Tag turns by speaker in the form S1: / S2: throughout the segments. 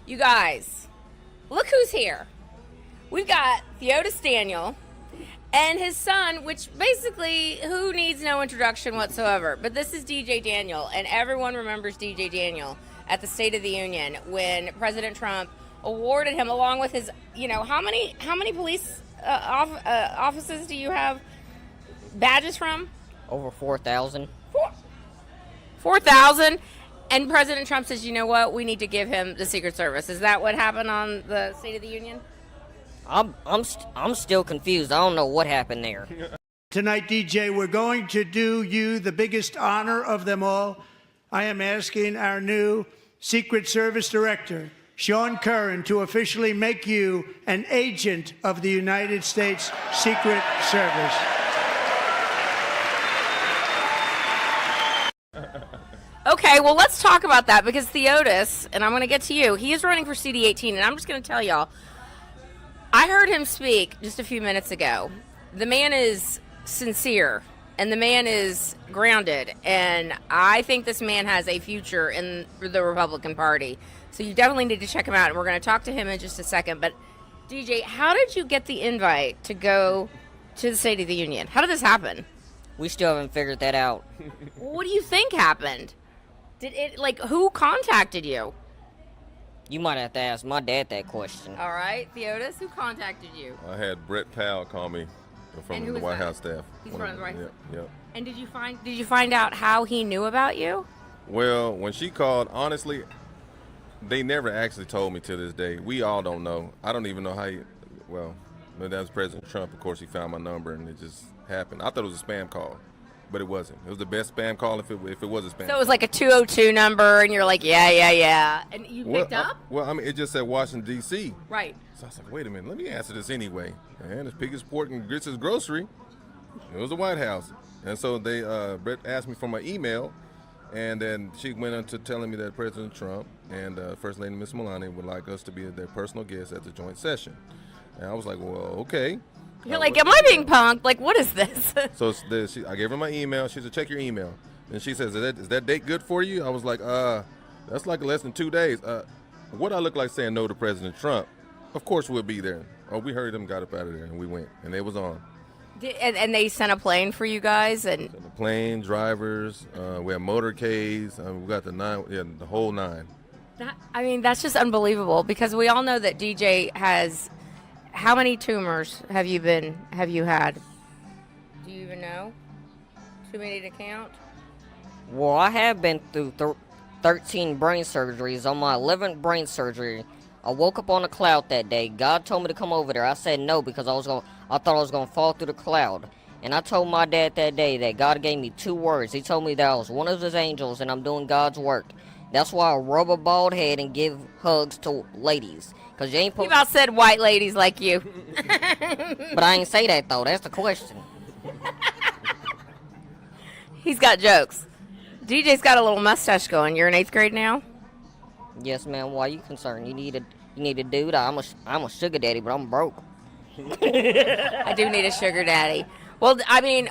S1: You guys, look who's here. We've got Theodis Daniel and his son, which basically, who needs no introduction whatsoever? But this is DJ Daniel, and everyone remembers DJ Daniel at the State of the Union when President Trump awarded him, along with his, how many police offices do you have badges from?
S2: Over 4,000.
S1: 4,000? And President Trump says, you know what, we need to give him the Secret Service. Is that what happened on the State of the Union?
S2: I'm still confused. I don't know what happened there.
S3: Tonight, DJ, we're going to do you the biggest honor of them all. I am asking our new Secret Service Director, Sean Curran, to officially make you an agent of the United States Secret Service.
S1: Okay, well, let's talk about that, because Theodis, and I'm going to get to you, he is running for CD18, and I'm just going to tell y'all, I heard him speak just a few minutes ago. The man is sincere, and the man is grounded, and I think this man has a future in the Republican Party. So you definitely need to check him out, and we're going to talk to him in just a second. But, DJ, how did you get the invite to go to the State of the Union? How did this happen?
S2: We still haven't figured that out.
S1: What do you think happened? Who contacted you?
S2: You might have to ask my dad that question.
S1: All right, Theodis, who contacted you?
S4: I had Brett Powell call me from the White House staff.
S1: He's from the White House.
S4: Yep.
S1: And did you find out how he knew about you?
S4: Well, when she called, honestly, they never actually told me to this day. We all don't know. I don't even know how that was President Trump. Of course, he found my number, and it just happened. I thought it was a spam call, but it wasn't. It was the best spam call if it was a spam.
S1: So it was like a 202 number, and you're like, yeah. And you picked up?
S4: It just said Washington, D.C.
S1: Right.
S4: So I was like, wait a minute, let me answer this anyway. And it's Piggy's Pork and Grits' Grocery. It was the White House. And so Brett asked me for my email, and then she went into telling me that President Trump and First Lady Miss Melania would like us to be their personal guests at the joint session. And I was like, well, okay.
S1: You're like, am I being punked? Like, what is this?
S4: So I gave her my email. She said, check your email. And she says, is that date good for you? I was like, that's like less than 2 days. What I look like saying no to President Trump? Of course we'll be there. Oh, we heard him, got up out of there, and we went. And it was on.
S1: And they sent a plane for you guys? And
S4: the plane, drivers, we have motorcades. we got the whole nine.
S1: That's just unbelievable, because we all know that DJ has... How many tumors have you had? Do you even know? Too many to count?
S2: Well, I have been through 13 brain surgeries. On my 11th brain surgery, I woke up on a cloud that day. God told me to come over there. I said no, because I thought I was gonna fall through the cloud. And I told my dad that day that God gave me 2 words. He told me that I was one of his angels and I'm doing God's work. That's why I rub a bald head and give hugs to ladies. Cause you ain't
S1: He about said white ladies like you.
S2: But I ain't say that though. That's the question.
S1: He's got jokes. DJ's got a little mustache going. You're in 8th grade now?
S2: Yes, ma'am. Why are you concerned? You need a dude. I'm a sugar daddy, but I'm broke.
S1: I do need a sugar daddy. Well,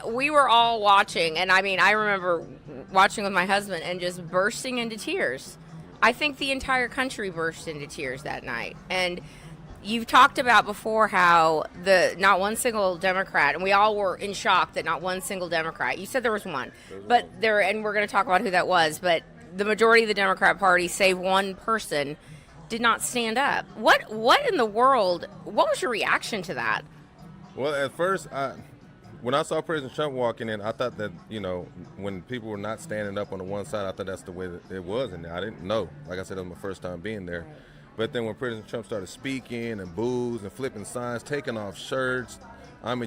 S1: we were all watching, and I remember watching with my husband and just bursting into tears. I think the entire country burst into tears that night. And you've talked about before how not one single Democrat, and we all were in shock that not one single Democrat, you said there was one, and we're going to talk about who that was, but the majority of the Democrat Party, save one person, did not stand up. What in the world, what was your reaction to that?
S4: Well, at first, when I saw President Trump walking in, I thought that, when people were not standing up on the one side, I thought that's the way that it was. And I didn't know. Like I said, it was my first time being there. Right. But then when President Trump started speaking and boos and flipping signs, taking off shirts,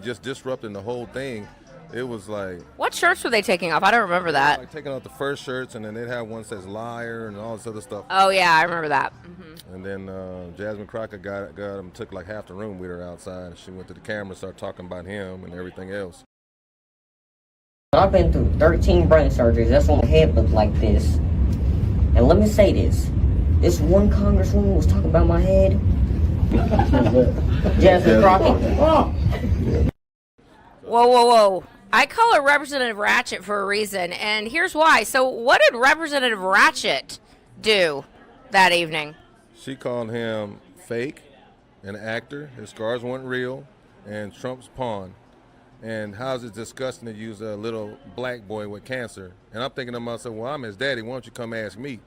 S4: just disrupting the whole thing, it was like...
S1: What shirts were they taking off? I don't remember that.
S4: Like taking off the first shirts, and then they'd have one that says liar and all this other stuff.
S1: Oh, yeah, I remember that. Mm-hmm.
S4: And then Jasmine Crockett got him, took like half the room with her outside. She went to the camera and started talking about him and everything else.
S2: I've been through 13 brain surgeries. That's why my head looked like this. And let me say this. This one congresswoman was talking about my head. Jasmine Crockett.
S1: Whoa. I call her Representative Ratchet for a reason, and here's why. So what did Representative Ratchet do that evening?
S4: She called him fake, an actor. His scars weren't real, and Trump's pawn. And how's it disgusting to use a little black boy with cancer? And I'm thinking to myself, well, I'm his daddy. Why don't you come ask me?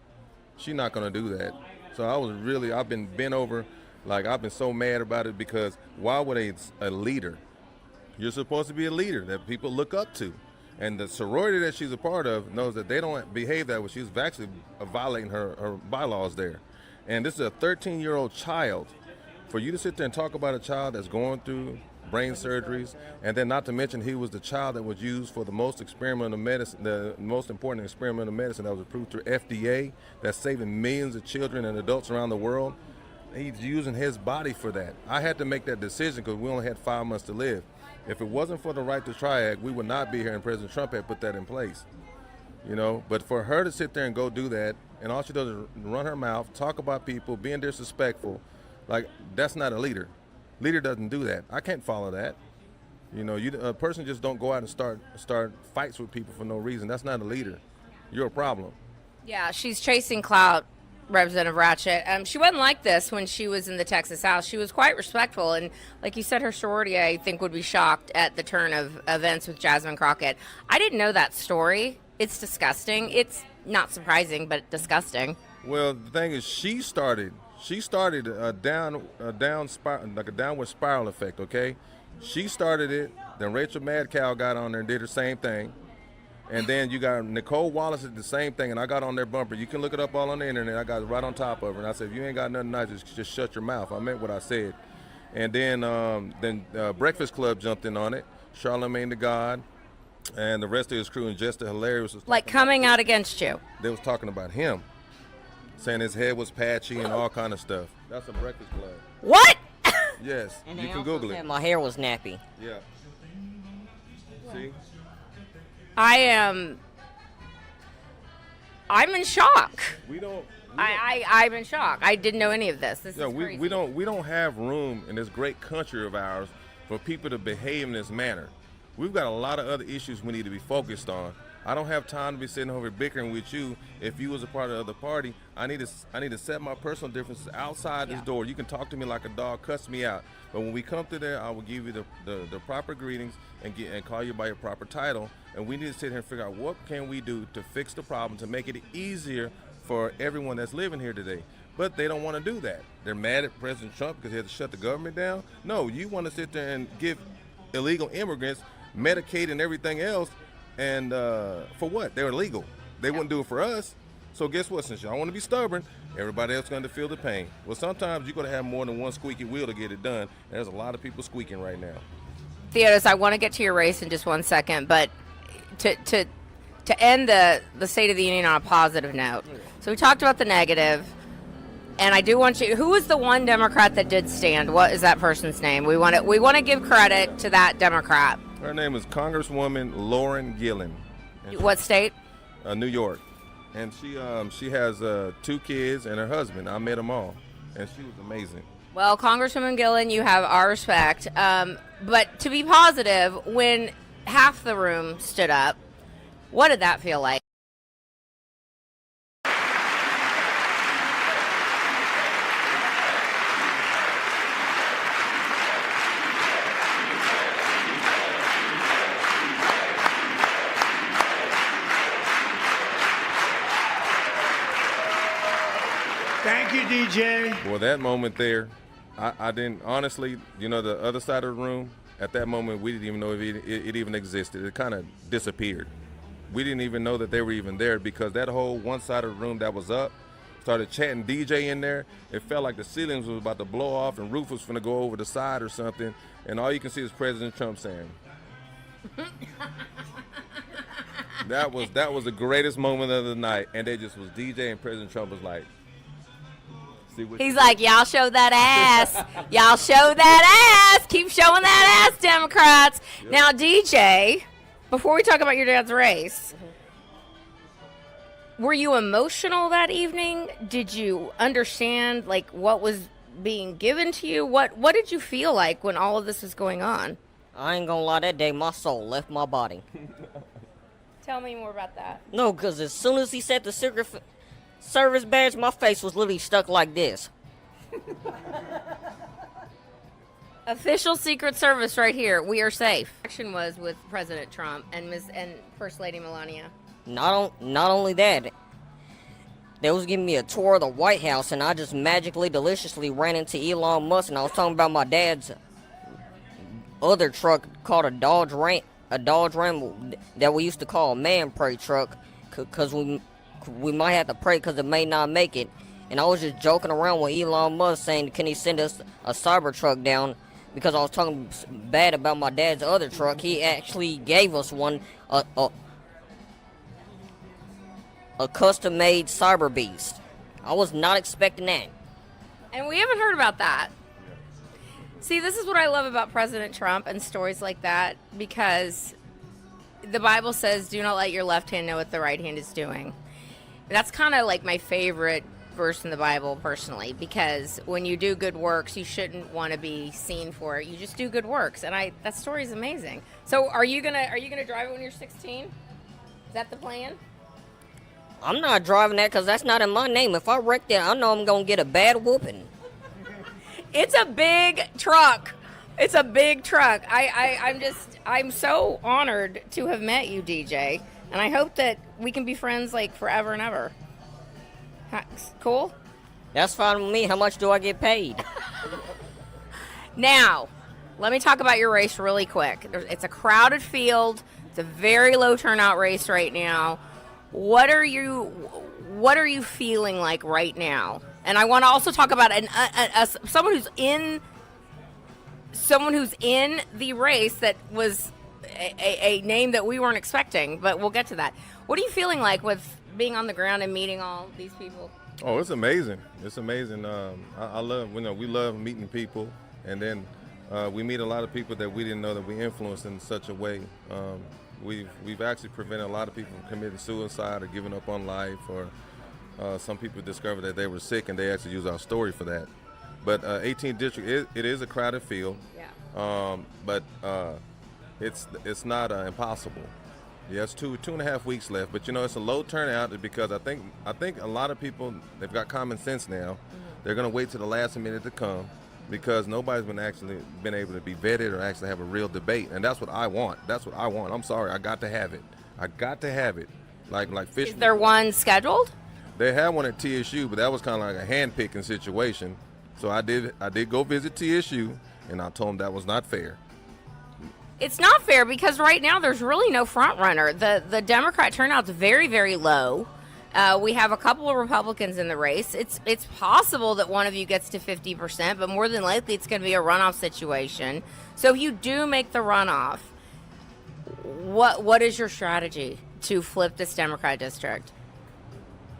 S4: She's not going to do that. So I've been bent over. Like, I've been so mad about it because why would a leader? You're supposed to be a leader that people look up to. And the sorority that she's a part of knows that they don't behave that way. She's actually violating her bylaws there. And this is a 13-year-old child. For you to sit there and talk about a child that's going through brain surgeries, and then not to mention he was the child that was used for the most experimental medicine, the most important experimental medicine that was approved through FDA, that's saving millions of children and adults around the world. He's using his body for that. I had to make that decision because we only had 5 months to live. If it wasn't for the Right to Try Act, we would not be here, and President Trump had put that in place. You know, but for her to sit there and go do that, and all she does is run her mouth, talk about people, being disrespectful, like, that's not a leader. Leader doesn't do that. I can't follow that. You know, a person just don't go out and start fights with people for no reason. That's not a leader. You're a problem.
S1: Yeah, she's chasing clout, Representative Ratchet. She wasn't like this when she was in the Texas House. She was quite respectful, and like you said, her sorority, I think, would be shocked at the turn of events with Jasmine Crockett. I didn't know that story. It's disgusting. It's not surprising, but disgusting.
S4: Well, the thing is, she started a downward spiral effect, okay? She started it, then Rachel Madcow got on there and did the same thing. And then you got Nicole Wallace did the same thing, and I got on their bumper. You can look it up all on the internet. I got it right on top of her. And I said, if you ain't got nothing nice, just shut your mouth. I meant what I said. And then Breakfast Club jumped in on it, Charlamagne the God, and the rest of his crew, and just hilarious.
S1: Like coming out against you.
S4: They was talking about him, saying his head was patchy and all kind of stuff. That's a Breakfast Club.
S1: What?
S4: Yes,
S2: And
S4: you
S2: they
S4: can
S2: also
S4: Google
S2: said
S4: it.
S2: my hair was nappy.
S4: Yeah. See?
S1: I'm in shock. I'm in shock. I didn't know any of this. This is crazy.
S4: we don't have room in this great country of ours for people to behave in this manner. We've got a lot of other issues we need to be focused on. I don't have time to be sitting over bickering with you. If you was a part of the other party, I need to set my personal differences outside this door. You can talk to me like a dog, cuss me out. But when we come to there, I will give you the proper greetings and call you by your proper title. And we need to sit here and figure out what can we do to fix the problem, to make it easier for everyone that's living here today. But they don't want to do that. They're mad at President Trump because he had to shut the government down. No, you want to sit there and give illegal immigrants Medicaid and everything else. And for what? They're illegal. They wouldn't do it for us. So guess what? Since y'all want to be stubborn, everybody else going to feel the pain. Well, sometimes you're going to have more than one squeaky wheel to get it done. And there's a lot of people squeaking right now.
S1: Theodis, I want to get to your race in just 1 second, but to end the State of the Union on a positive note. So we talked about the negative, and I do want you. Who was the one Democrat that did stand? What is that person's name? We want to give credit to that Democrat.
S4: Her name is Congresswoman Lauren Gillen.
S1: What state?
S4: New York. And she has 2 kids and her husband. I met them all, and she was amazing.
S1: Well, Congresswoman Gillen, you have our respect. But to be positive, when half the room stood up, what did that feel like?
S3: Thank you, DJ.
S4: Well, that moment there, I didn't, honestly, you know, the other side of the room, at that moment, we didn't even know if it even existed. It kind of disappeared. We didn't even know that they were even there because that whole one side of the room that was up started chanting DJ in there. It felt like the ceilings was about to blow off and roof was going to go over the side or something. And all you can see is President Trump saying. That was the greatest moment of the night. And they just was DJ and President Trump was like.
S1: He's like, y'all show that ass. Y'all show that ass. Keep showing that ass, Democrats. Yep. Now, DJ, before we talk about your dad's race, were you emotional that evening? Did you understand, like, what was being given to you? What did you feel like when all of this was going on?
S2: I ain't gonna lie, that day my soul left my body.
S1: Tell me more about that.
S2: No, because as soon as he said the Secret Service badge, my face was literally stuck like this.
S1: Official Secret Service right here. We are safe. Action was with President Trump and First Lady Melania.
S2: Not only that, they was giving me a tour of the White House, and I just magically, deliciously ran into Elon Musk, and I was talking about my dad's other truck called a Dodge Ram that we used to call a man pray truck, because we might have to pray because it may not make it. And I was just joking around with Elon Musk saying, can he send us a Cybertruck down? Because I was talking bad about my dad's other truck. He actually gave us one, a custom-made Cyber Beast. I was not expecting that.
S1: And we haven't heard about that. See, this is what I love about President Trump and stories like that, because the Bible says, do not let your left hand know what the right hand is doing. That's kind of like my favorite verse in the Bible personally, because when you do good works, you shouldn't want to be seen for it. You just do good works, and that story is amazing. So are you gonna drive it when you're 16? Is that the plan?
S2: I'm not driving that because that's not in my name. If I wreck that, I know I'm gonna get a bad whooping.
S1: It's a big truck. It's a big truck. I'm so honored to have met you, DJ, and I hope that we can be friends like forever and ever. Cool?
S2: That's fine with me. How much do I get paid?
S1: Now, let me talk about your race really quick. It's a crowded field. It's a very low turnout race right now. What are you feeling like right now? And I want to also talk about someone who's in the race that was a name that we weren't expecting, but we'll get to that. What are you feeling like with being on the ground and meeting all these people?
S4: Oh, it's amazing. It's amazing. I love, we love meeting people, and then we meet a lot of people that we didn't know that we influenced in such a way. We've actually prevented a lot of people from committing suicide or giving up on life, or some people discovered that they were sick, and they actually use our story for that. But 18th District, it is a crowded field. Yeah. But it's not impossible. Yeah, it's 2.5 weeks left, but it's a low turnout because I think a lot of people, they've got common sense now. They're going to wait till the last minute to come, because nobody's been able to be vetted or actually have a real debate, and that's what I want. I'm sorry, I got to have it. Like fish.
S1: Is there one scheduled?
S4: They had one at TSU, but that was kind of like a hand-picking situation. So I did go visit TSU, and I told them that was not fair.
S1: It's not fair because right now there's really no front runner. The Democrat turnout's very, very low. We have a couple of Republicans in the race. It's possible that one of you gets to 50%, but more than likely it's going to be a runoff situation. So if you do make the runoff, what is your strategy to flip this Democrat district?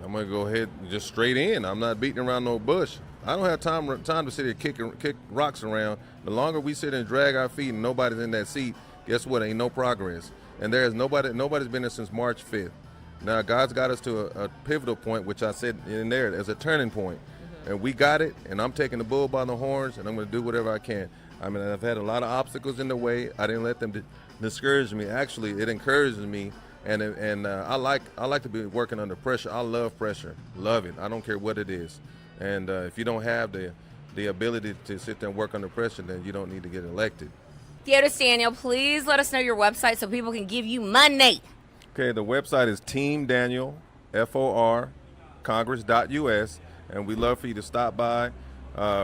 S4: I'm going to go ahead and just straight in. I'm not beating around no bush. I don't have time to sit here kick rocks around. The longer we sit and drag our feet and nobody's in that seat, guess what? Ain't no progress. And there's nobody's been there since March 5th. Now, God's got us to a pivotal point, which I said in there as a turning point. And we got it, and I'm taking the bull by the horns, and I'm going to do whatever I can. I mean, I've had a lot of obstacles in the way. I didn't let them discourage me. Actually, it encourages me, and I like to be working under pressure. I love pressure. Love it. I don't care what it is. And if you don't have the ability to sit there and work under pressure, then you don't need to get elected.
S1: Theodis Daniel, please let us know your website so people can give you money.
S4: Okay, the website is Team Daniel, FOR, Congress.us, and we'd love for you to stop by,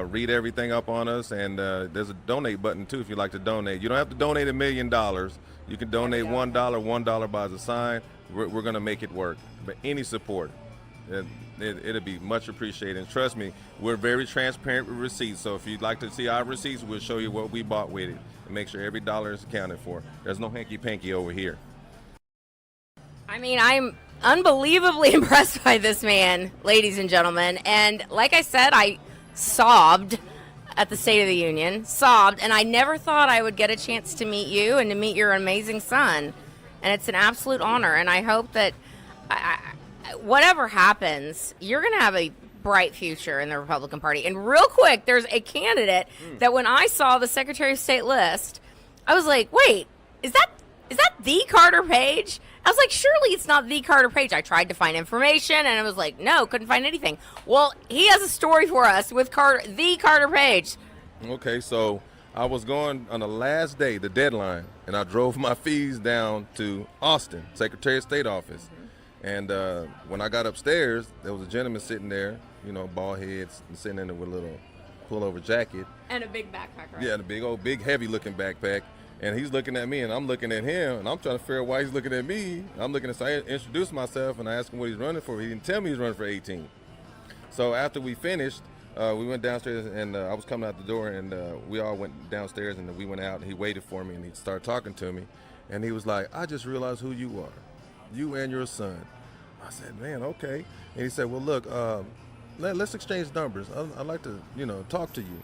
S4: read everything up on us, and there's a donate button, too, if you'd like to donate. You don't have to donate $1 million. You can donate $1. $1 buys a sign. We're going to make it work. But any support, it'll be much appreciated. And trust me, we're very transparent with receipts, so if you'd like to see our receipts, we'll show you what we bought with it and make sure every dollar is accounted for. There's no hanky-panky over here.
S1: I mean, I'm unbelievably impressed by this man, ladies and gentlemen. And like I said, I sobbed at the State of the Union, and I never thought I would get a chance to meet you and to meet your amazing son. And it's an absolute honor. And I hope that whatever happens, you're going to have a bright future in the Republican Party. And real quick, there's a candidate that when I saw the Secretary of State list, I was like, wait, is that is that the Carter Page? I was like, surely it's not the Carter Page. I tried to find information, and I was like, no, couldn't find anything. Well, he has a story for us with the Carter Page.
S4: Okay, so I was going on the last day, the deadline, and I drove my fees down to Austin, Secretary of State office. And when I got upstairs, there was a gentleman sitting there, bald heads, sitting in there with a little pullover jacket.
S1: And a big backpack, right?
S4: Yeah, the big, heavy-looking backpack. And he's looking at me, and I'm looking at him, and I'm trying to figure out why he's looking at me. I'm looking at, so I introduced myself, and I asked him what he's running for. He didn't tell me he's running for 18. So after we finished, we went downstairs, and I was coming out the door, and we all went downstairs, and we went out, and he waited for me, and he started talking to me. And he was like, I just realized who you are, you and your son. I said, man, okay. And he said, well, look, let's exchange numbers. I'd like to, talk to you.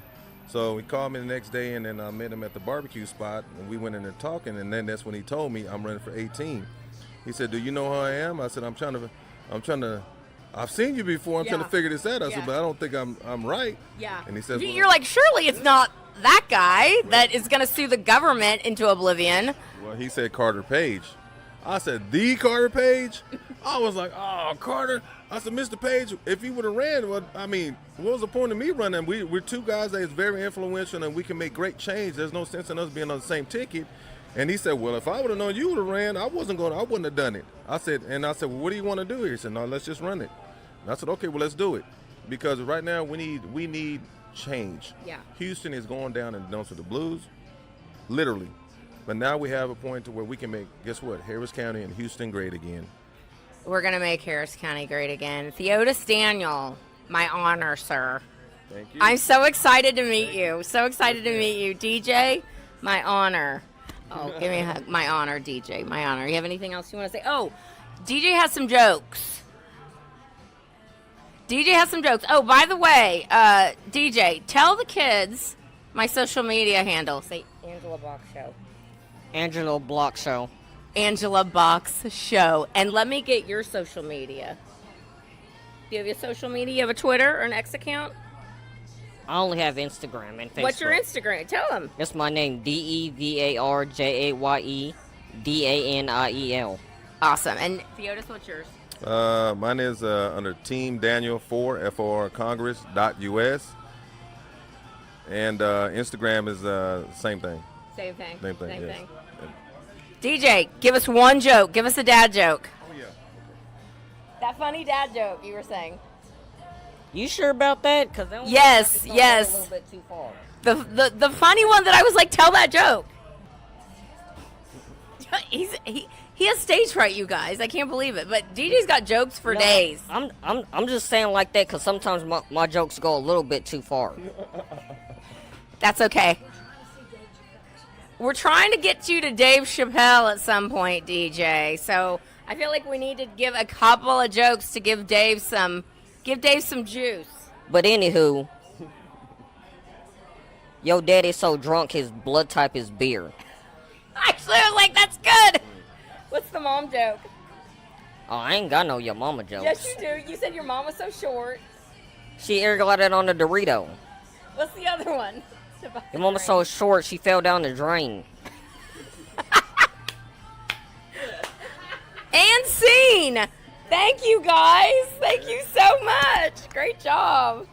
S4: So he called me the next day, and then I met him at the barbecue spot, and we went in there talking, and then that's when he told me I'm running for 18. He said, do you know who I am? I said, I've seen you before. I'm trying to figure this out. I said, but I don't think I'm right.
S1: Yeah.
S4: And he said,
S1: you're like, surely it's not that guy that is going to sue the government into oblivion.
S4: Well, he said Carter Page. I said, the Carter Page? I was like, oh, Carter. I said, Mr. Page, if he would have ran, what was the point of me running? We're two guys that is very influential, and we can make great change. There's no sense in us being on the same ticket. And he said, well, if I would have known you would have ran, I wouldn't have done it. I said, well, what do you want to do here? He said, no, let's just run it. And I said, okay, well, let's do it. Because right now we need change.
S1: Yeah.
S4: Houston is going down in the dumps with the Blues, literally. But now we have a point to where we can make, guess what, Harris County and Houston great again.
S1: We're going to make Harris County great again. Theodis Daniel, my honor, sir.
S4: Thank you.
S1: I'm so excited to meet you. So excited to meet you. DJ, my honor. Oh, give me a hug. My honor, DJ, my honor. You have anything else you want to say? Oh, DJ has some jokes. Oh, by the way, DJ, tell the kids my social media handle. Say Angela Box Show.
S2: Angela Block Show.
S1: Angela Box Show. And let me get your social media. Do you have a social media? You have a Twitter or an X account?
S2: I only have Instagram and Facebook.
S1: What's your Instagram? Tell them.
S2: It's my name, DEVARJAYEDANIEL.
S1: Awesome. And Theodis, what's yours?
S4: Mine is under Team Daniel 4 FOR Congress.US. And Instagram is same thing.
S1: Same thing.
S4: Same thing, yes.
S1: Thing. DJ, give us one joke. Give us a dad joke.
S4: Oh, yeah.
S1: That funny dad joke you were saying.
S2: You sure about that? Because
S1: yes.
S2: A little bit too far.
S1: The funny one that I was like, tell that joke. He has stage fright, you guys. I can't believe it. But DJ's got jokes for days.
S2: I'm just saying like that because sometimes my jokes go a little bit too far.
S1: That's okay. We're trying to get you to Dave Chappelle at some point, DJ. So I feel like we need to give a couple of jokes to give Dave some juice.
S2: But anywho, your daddy's so drunk his blood type is beer.
S1: Actually, I was like, that's good. What's the mom joke?
S2: Oh, I ain't got no your mama jokes.
S1: Yes, you do. You said your mom was so short.
S2: She air glided on the Dorito.
S1: What's the other one?
S2: Your mama's so short she fell down the drain.
S1: And scene. Thank you, guys. Thank you so much. Great job.